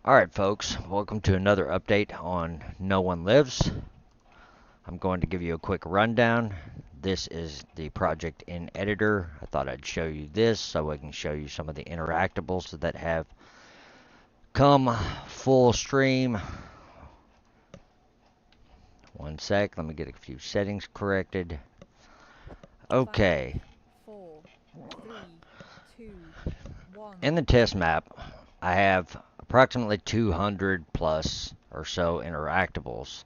Alright folks, welcome to another update on No1Lives. I'm going to give you a quick rundown. This is the project in editor. I thought I'd show you this so I can show you some of the interactables that have come full stream. One sec, let me get a few settings corrected. Okay. 5, 4, 3, 2, 1. In the test map, I have approximately 200 plus or so interactables.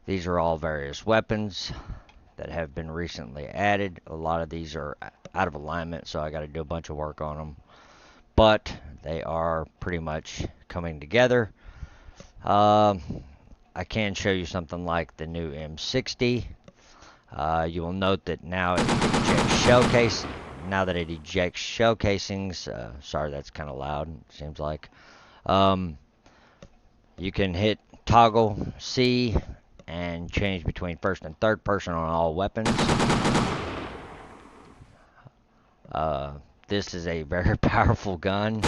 These are all various weapons that have been recently added. A lot of these are out of alignment, so I got to do a bunch of work on them. But they are pretty much coming together. I can show you something like the new M60. You will note that now it ejects shell case. Now that it ejects shell casings, sorry that's kind of loud. Seems like you can hit toggle C and change between first and third person on all weapons. This is a very powerful gun.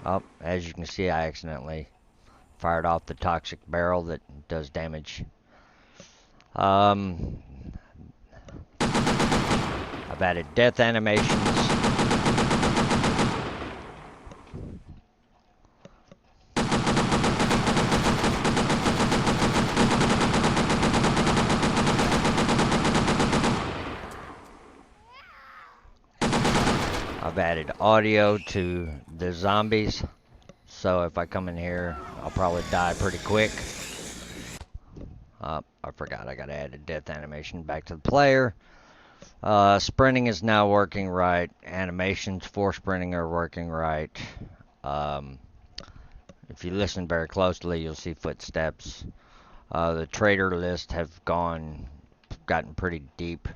Oh, as you can see, I accidentally fired off the toxic barrel that does damage. I've added death animations. I've added audio to the zombies, so if I come in here, I'll probably die pretty quick. I forgot I gotta add a death animation back to the player. Sprinting is now working right. Animations for sprinting are working right. If you listen very closely, you'll see footsteps. The trader list have gotten pretty deep.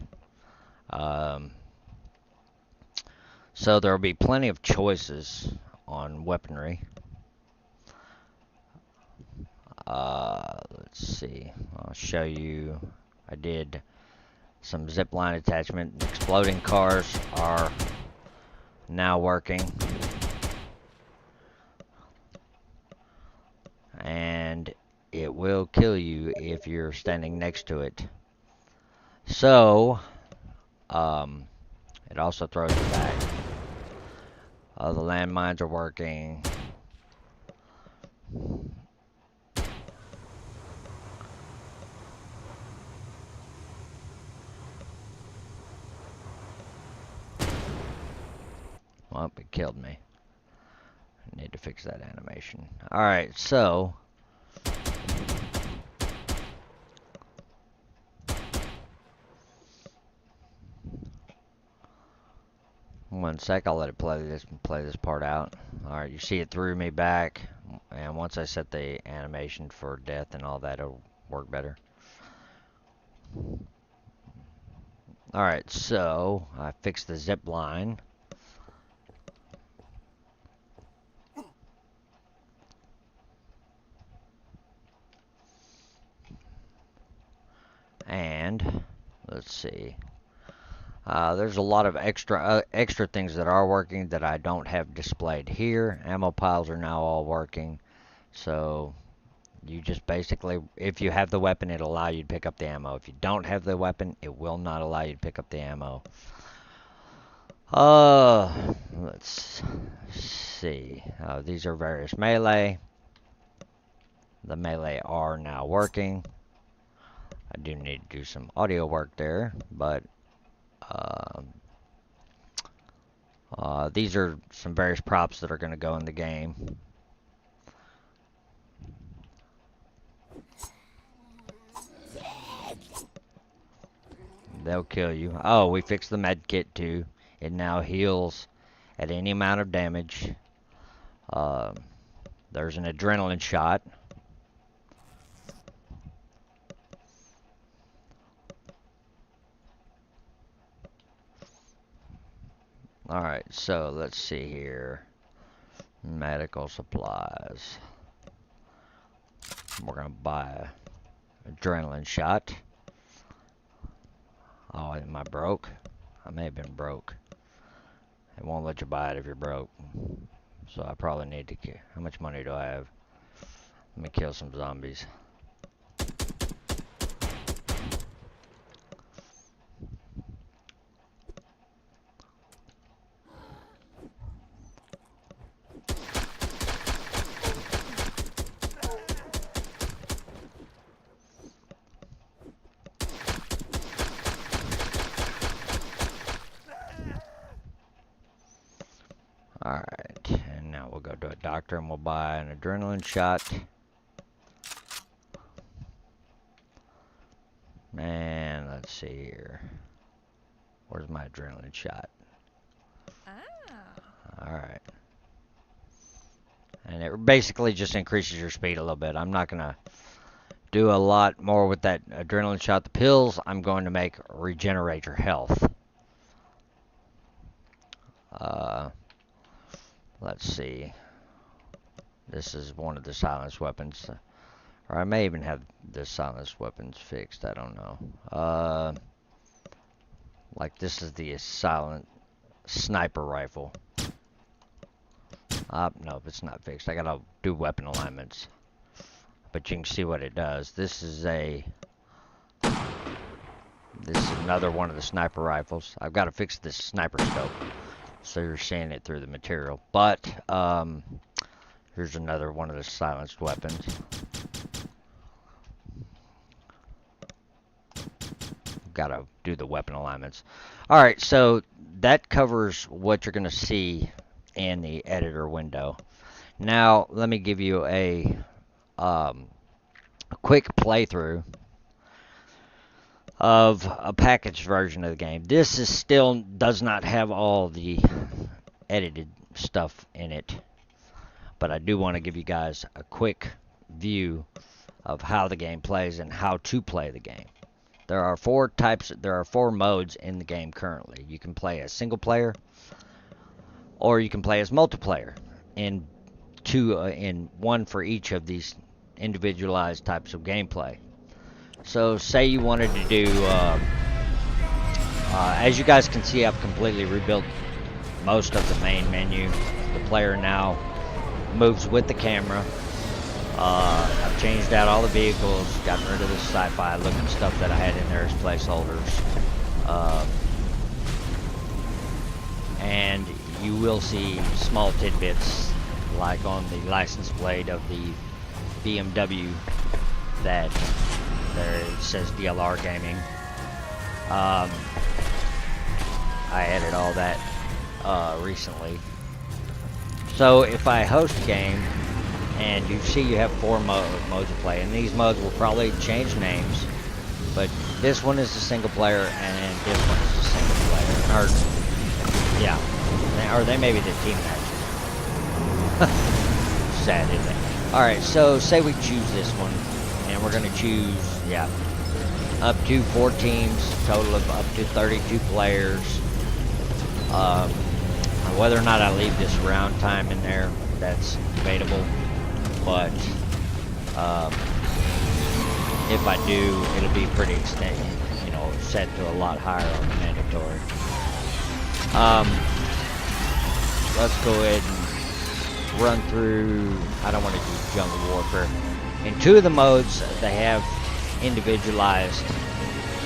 So there will be plenty of choices on weaponry. Let's see. I'll show you. I did some zipline attachment. Exploding cars are now working. And it will kill you if you're standing next to it. So, it also throws it back. The landmines are working. Well, it killed me. I need to fix that animation. Alright, so one sec, I'll let it play this part out. Alright, you see it threw me back, and once I set the animation for death and all that, it'll work better. Alright, so I fixed the zip line. And let's see. There's a lot of extra things that are working that I don't have displayed here. Ammo piles are now all working. So you just basically, if you have the weapon, it'll allow you to pick up the ammo. If you don't have the weapon, it will not allow you to pick up the ammo. Let's see. These are various melee. The melee are now working. I do need to do some audio work there, but these are some various props that are going to go in the game. They'll kill you. Oh, we fixed the med kit too. It now heals at any amount of damage. There's an adrenaline shot. Alright, so let's see here. Medical supplies. We're going to buy an adrenaline shot. Oh, am I broke? I may have been broke. It won't let you buy it if you're broke. So I probably need to kill. How much money do I have? Let me kill some zombies. Alright, and now we'll go to a doctor and we'll buy an adrenaline shot. And let's see here. Where's my adrenaline shot? Alright. And it basically just increases your speed a little bit. I'm not going to do a lot more with that adrenaline shot. The pills I'm going to make regenerate your health. Let's see. This is one of the silenced weapons. Or I may even have the silenced weapons fixed. I don't know. Like this is the silent sniper rifle. No, it's not fixed. I gotta do weapon alignments. But you can see what it does. This is another one of the sniper rifles. I've got to fix this sniper scope, so you're seeing it through the material. But here's another one of the silenced weapons. Got to do the weapon alignments. All right, so that covers what you're going to see in the editor window. Now let me give you a quick playthrough of a packaged version of the game. This is still does not have all the edited stuff in it, but I do want to give you guys a quick view of how the game plays and how to play the game. There are four modes in the game currently. You can play as single player, or you can play as multiplayer, in one for each of these individualized types of gameplay. So say you wanted to do, as you guys can see, I've completely rebuilt most of the main menu. The player now moves with the camera. I've changed out all the vehicles, gotten rid of the sci-fi looking stuff that I had in there as placeholders. And you will see small tidbits like on the license plate of the BMW that there it says DLR Gaming. I added all that recently. So if I host a game and you see you have four modes of play, and these modes will probably change names, but this one is the single player and this one is the single player. Or yeah, or they may be the team matches. Sad, isn't it? Alright, so say we choose this one, and we're going to choose, up to 4 teams, total of up to 32 players. Whether or not I leave this round time in there, that's debatable, but if I do, it'll be pretty extended, set to a lot higher on the mandatory. Let's go ahead and run through. I don't want to do jungle warfare. In 2 of the modes, they have individualized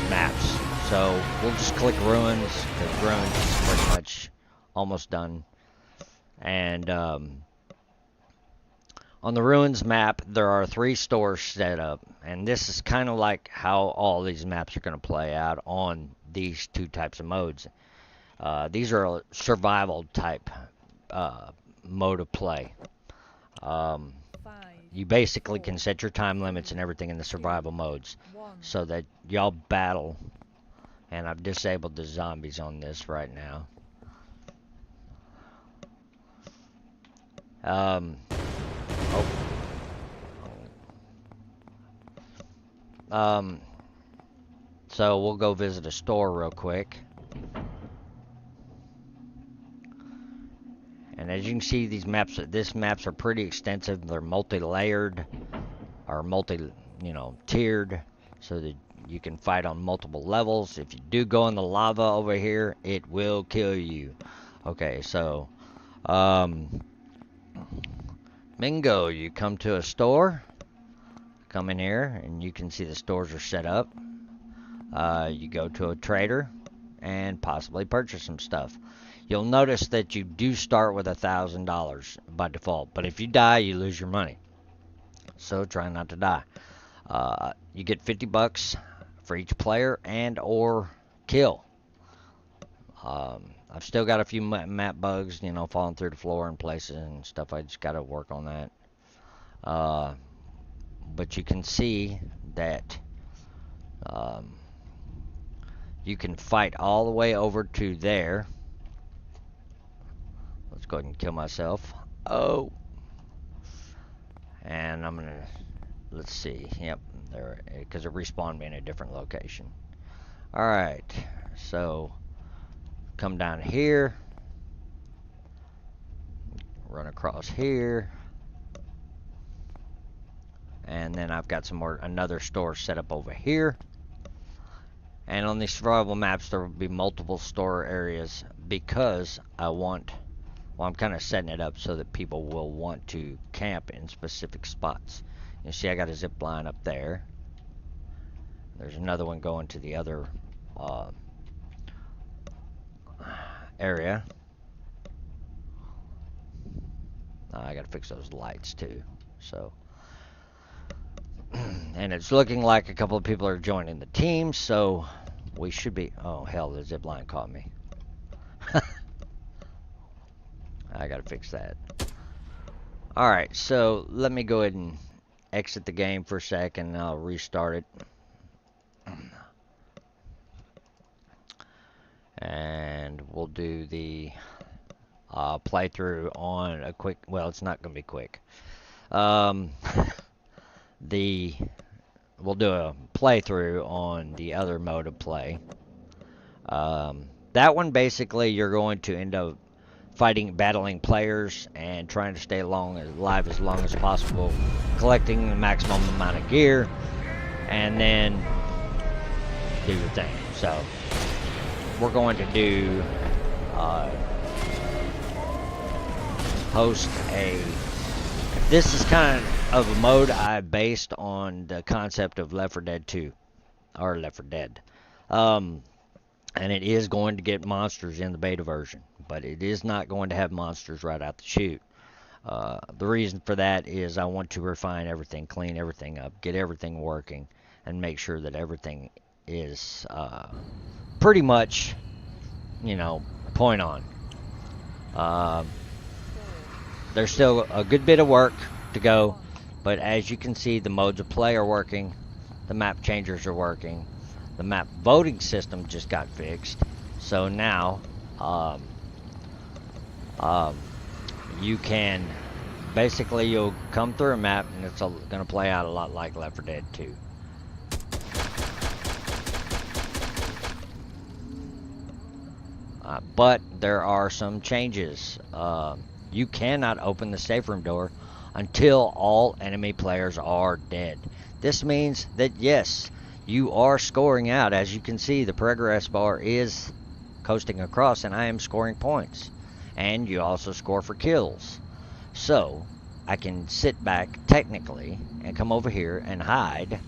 maps. So we'll just click ruins, because ruins is pretty much almost done. And on the ruins map, there are 3 stores set up. And this is kind of like how all these maps are going to play out on these 2 types of modes. These are a survival type mode of play. You basically can set your time limits and everything in the survival modes so that y'all battle. And I've disabled the zombies on this right now. So we'll go visit a store real quick. And as you can see, these maps are pretty extensive. They're multi-layered or tiered, so that You can fight on multiple levels. If you do go in the lava over here, it will kill you. Okay, so bingo, you come to a store. Come in here and you can see the stores are set up. You go to a trader and possibly purchase some stuff. You'll notice that you do start with $1,000 by default, but if you die, you lose your money. So try not to die. You get 50 bucks for each player and or kill. I've still got a few map bugs, you know, falling through the floor in places and stuff. I just got to work on that. But you can see that you can fight all the way over to there. Let's go ahead and kill myself. Oh. And I'm going to, let's see. Yep, there, because it respawned me in a different location. Alright, so come down here. Run across here. And then I've got another store set up over here. And on these survival maps, there will be multiple store areas because I'm kind of setting it up so that people will want to camp in specific spots. You see, I got a zip line up there. There's another one going to the other area. I got to fix those lights too. So, and it's looking like a couple of people are joining the team, so we should be. Oh hell, the zip line caught me. I gotta fix that. Alright, so let me go ahead and exit the game for a second and I'll restart it. And we'll do the playthrough on a quick, well, it's not gonna be quick. We'll do a playthrough on the other mode of play. That one, basically, you're going to end up battling players and trying to stay alive as long as possible, collecting the maximum amount of gear, and then do your thing. So we're going to do this is kind of a mode I based on the concept of Left 4 Dead 2 or Left 4 Dead. And it is going to get monsters in the beta version, but it is not going to have monsters right out the chute. The reason for that is I want to refine everything, clean everything up, get everything working, and make sure that everything is pretty much, you know, point on. There's still a good bit of work to go, but as you can see, the modes of play are working, the map changers are working. The map voting system just got fixed, so now you can basically, you'll come through a map and it's going to play out a lot like Left 4 Dead 2. But there are some changes. You cannot open the safe room door until all enemy players are dead. This means that yes, you are scoring out. As you can see, the progress bar is coasting across and I am scoring points. And you also score for kills. So, I can sit back technically and come over here and hide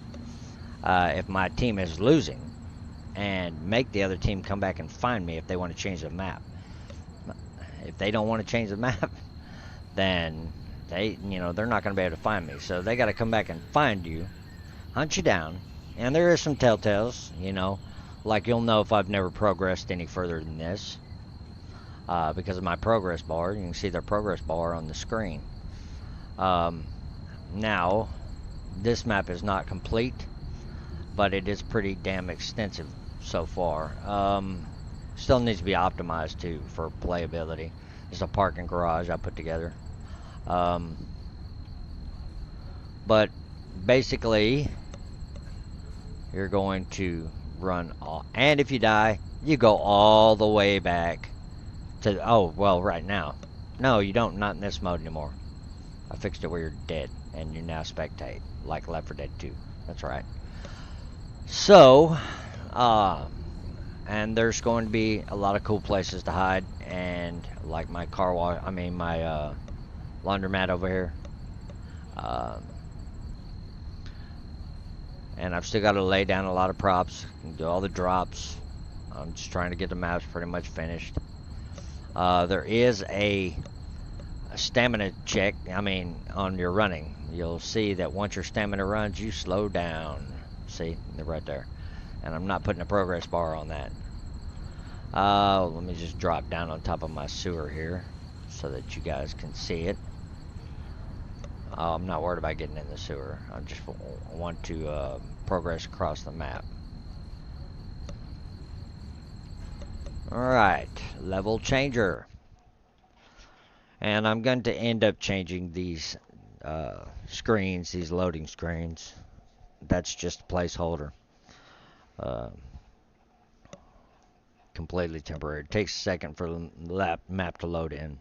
if my team is losing and make the other team come back and find me if they want to change the map. If they don't want to change the map, then they're not going to be able to find me. So they got to come back and find you, hunt you down. And there is some telltales, like you'll know if I've never progressed any further than this. Because of my progress bar, you can see their progress bar on the screen. Now, this map is not complete, but it is pretty damn extensive so far. Still needs to be optimized too for playability. There's a parking garage I put together. But basically, you're going to run all, and if you die, you go all the way back to, right now. No, you don't, not in this mode anymore. I fixed it where you're dead, and you now spectate, like Left 4 Dead 2. That's right. So, uh, and there's going to be a lot of cool places to hide, and like my car wash, I mean my laundromat over here. Um, and I've still got to lay down a lot of props, and do all the drops. I'm just trying to get the maps pretty much finished. There is a stamina check. I mean, on your running, you'll see that once your stamina runs, you slow down. See, they're right there. And I'm not putting a progress bar on that. Let me just drop down on top of my sewer here so that you guys can see it. I'm not worried about getting in the sewer. I just want to progress across the map. Alright, level changer. And I'm going to end up changing these screens, these loading screens. That's just a placeholder. Uh, Completely temporary. It takes a second for the map to load in.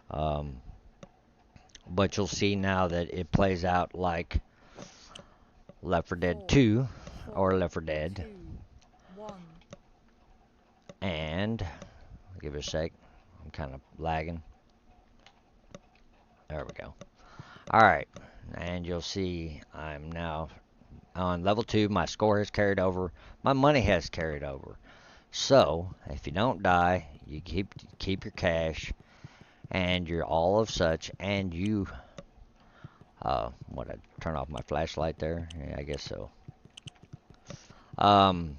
Um, but you'll see now that it plays out like Left 4 Dead 2 or Left 4 Dead. 1. And, give it a sec. I'm kind of lagging. There we go. Alright. And you'll see I'm now on level 2. My score has carried over. My money has carried over. So, if you don't die, you keep your cash and you're all of such, and you what, I turn off my flashlight there? Yeah, I guess so. Um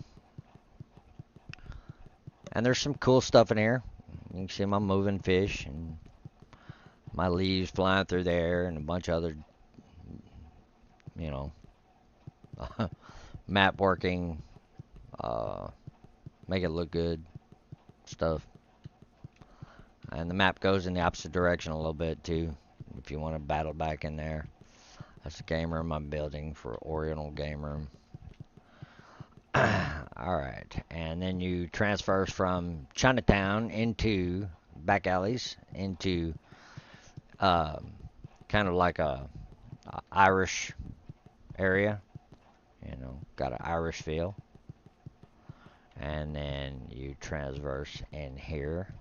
and there's some cool stuff in here. You can see my moving fish and my leaves flying through there and a bunch of other, you know, map working, uh make it look good stuff. And the map goes in the opposite direction a little bit too, if you want to battle back in there. That's the game room I'm building for Oriental Game Room. Alright, and then you transfer from Chinatown into back alleys into kind of like a Irish area. You know, got an Irish feel. And then you transverse in here,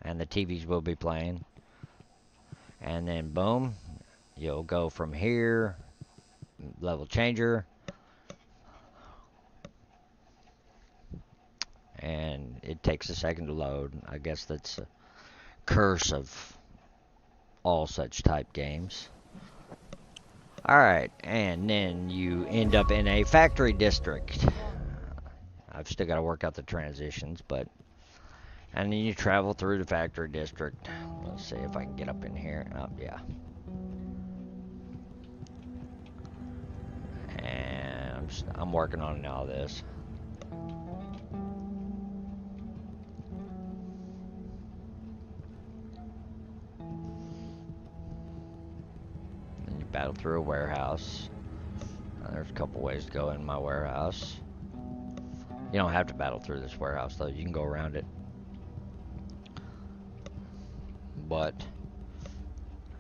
and the TVs will be playing. And then boom, you'll go from here, level changer, and it takes a second to load. I guess that's a curse of all such type games. Alright, and then you end up in a factory district. I've still got to work out the transitions, but... And then you travel through the factory district. Let's see if I can get up in here. Oh, yeah. And I'm working on all this. Then you battle through a warehouse. There's a couple ways to go in my warehouse. You don't have to battle through this warehouse, though. You can go around it. But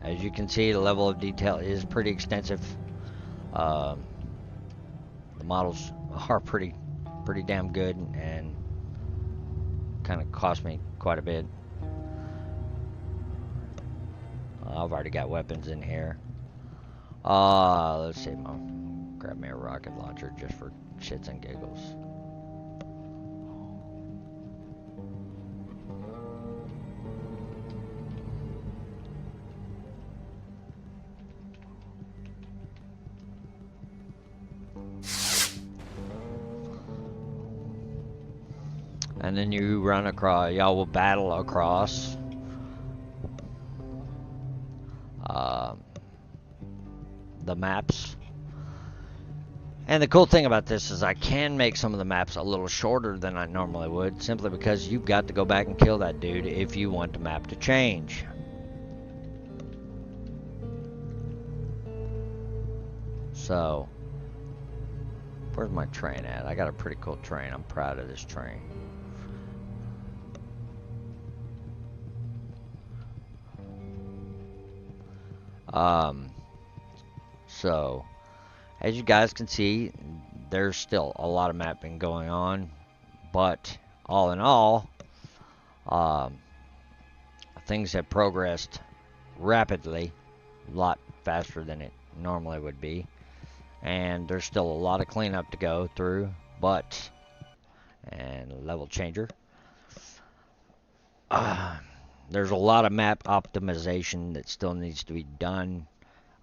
as you can see, the level of detail is pretty extensive. The models are pretty damn good and kind of cost me quite a bit. I've already got weapons in here. Let's see. I'll grab me a rocket launcher just for shits and giggles. And then you run across, y'all will battle across the maps. And the cool thing about this is I can make some of the maps a little shorter than I normally would, simply because you've got to go back and kill that dude if you want the map to change. So, where's my train at? I got a pretty cool train. I'm proud of this train. So, as you guys can see, there's still a lot of mapping going on, but all in all, um, things have progressed rapidly, a lot faster than it normally would be, and there's still a lot of cleanup to go through, but, and level changer, uh, there's a lot of map optimization that still needs to be done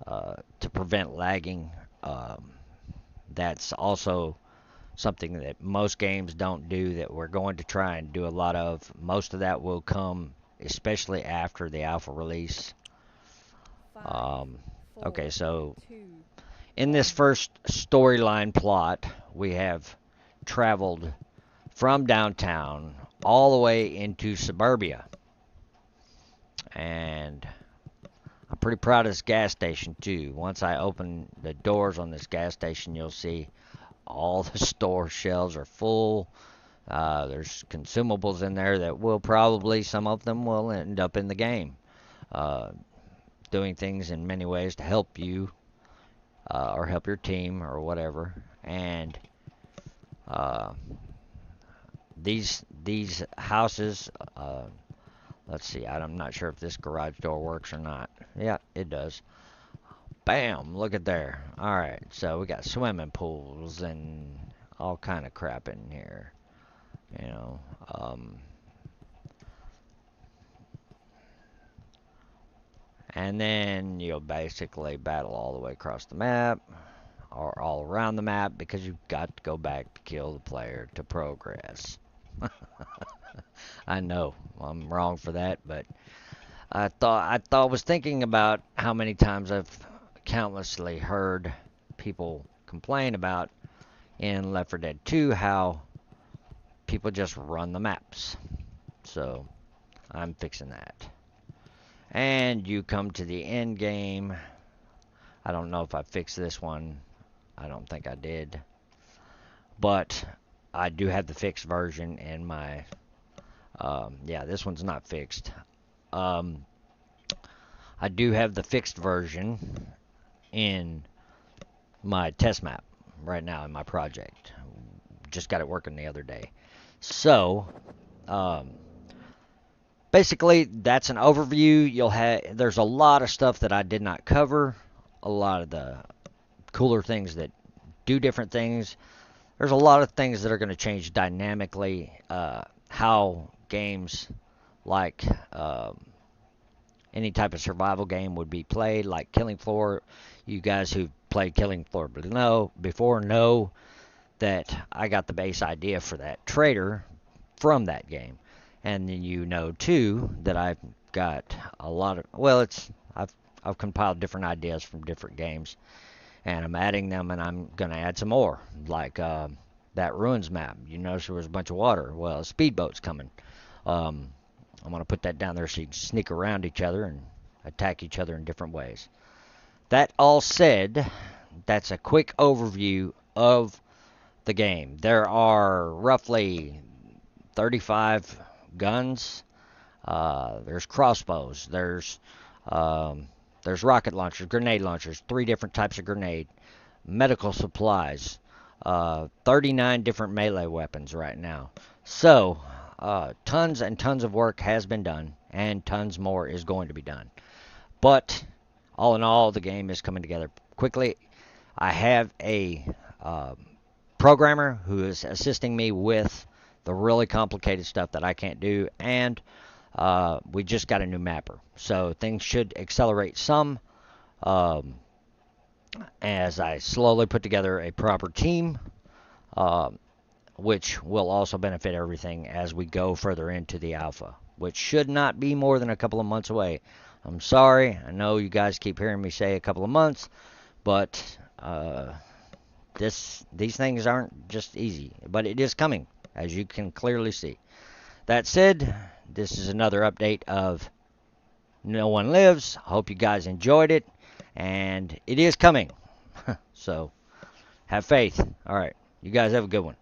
to prevent lagging. That's also something that most games don't do that we're going to try and do a lot of. Most of that will come especially after the alpha release. Five, Um, okay, four, so two, in this one. first storyline plot, we have traveled from downtown all the way into suburbia. And I'm pretty proud of this gas station too. Once I open the doors on this gas station, you'll see all the store shelves are full. There's consumables in there that will probably, some of them will end up in the game. Uh, Doing things in many ways to help you or help your team or whatever. And uh, these houses, let's see, I'm not sure if this garage door works or not. Yeah, it does. Bam! Look at there. All right, so we got swimming pools and all kind of crap in here. You know, and then you'll basically battle all the way across the map or all around the map because you've got to go back to kill the player to progress. I know I'm wrong for that, but I was thinking about how many times I've countlessly heard people complain about in Left 4 Dead 2 how people just run the maps. So I'm fixing that. And you come to the end game. I don't know if I fixed this one. I don't think I did. But I do have the fixed version in my. Yeah, this one's not fixed. Um, I do have the fixed version in my test map right now in my project. Just got it working the other day. So, um, basically, that's an overview. There's a lot of stuff that I did not cover. A lot of the cooler things that do different things. There's a lot of things that are going to change dynamically. How games like any type of survival game would be played, like Killing Floor. You guys who've played Killing Floor before know that I got the base idea for that trader from that game. And then you know too that I've got a lot of I've compiled different ideas from different games and I'm adding them and I'm gonna add some more. Like that ruins map. You notice there was a bunch of water. Well, a speedboat's coming. Um, I'm gonna put that down there so you can sneak around each other and attack each other in different ways. That all said, that's a quick overview of the game. There are roughly 35 guns. There's crossbows. There's rocket launchers, grenade launchers, 3 different types of grenade, medical supplies, 39 different melee weapons right now. So, tons and tons of work has been done, and tons more is going to be done. But all in all, the game is coming together quickly. I have a programmer who is assisting me with the really complicated stuff that I can't do, and we just got a new mapper. So things should accelerate some um, as I slowly put together a proper team, uh, which will also benefit everything as we go further into the alpha, which should not be more than a couple of months away. I'm sorry. I know you guys keep hearing me say a couple of months, but these things aren't just easy. But it is coming, as you can clearly see. That said, this is another update of No1Lives. Hope you guys enjoyed it, and it is coming. So have faith. All right, you guys have a good one.